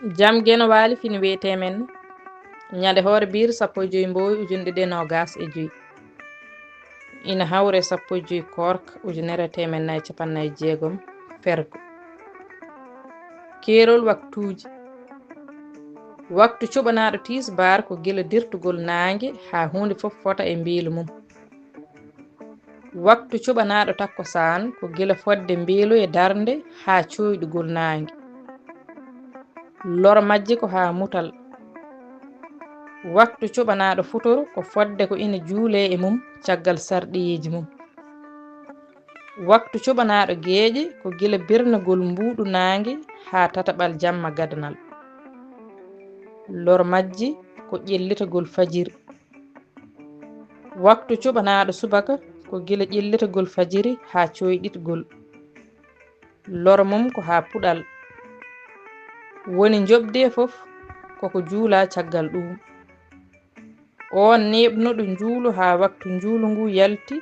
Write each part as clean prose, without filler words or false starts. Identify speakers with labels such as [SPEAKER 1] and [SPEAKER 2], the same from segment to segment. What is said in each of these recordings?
[SPEAKER 1] jam geno waali fini wiyete men ñande hoore biir 15 mboyi ujunɗe ɗe nogas e joyi ina hawre 15 korka ujunere temen nayyi capannayyi jeegom fergo keerol waktuji waktu cuɓanaɗo tisbar ko gila dirtugol nangue ha hunde foof fota e mbilu mum waktu cuɓanaɗo takkosan ko gila fodde mbilu e darde ha coyɗugol nangue lor majji ko ha mutal waktu cuɓanaɗo futuro ko fodde ko ina juule e mum caggal sarɗiyiji mum waktu cuɓanaɗo geeƴe ko gila birnagol mbuɗu nangue ha tataɓal jamma gadanal lor majji ko ƴellitagol fajiri waktu cuɓanaɗo subaka ko gila ƴellitagol fajiri ha coyɗitgol lor mum ko ha puɗal woni jobde foof koko juula caggal ɗum on neɓnoɗo juulu ha waktu juulu ngu yalti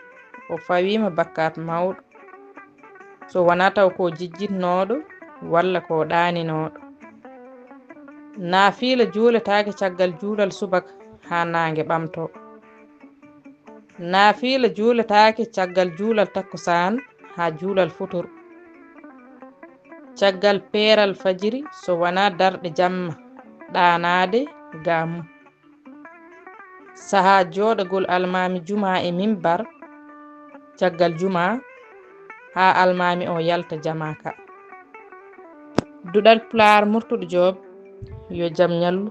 [SPEAKER 1] o fawima bakkat mawɗo so wona taw ko jijjitnoɗo walla ko ɗaninoɗo naafila juuletake caggal juulal subaka ha nangue ɓamto naafila juuletake caggal juulal takkusan ha juulal futuro caggal peeral fajiri so wona darɗe jamma ɗanade gamum saha joɗagol almami juma e mimbar caggal juma ha almami o yalta jamaka duɗal pular murtuɗo job yo jaam ñallu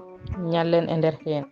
[SPEAKER 1] ñallen e nder hen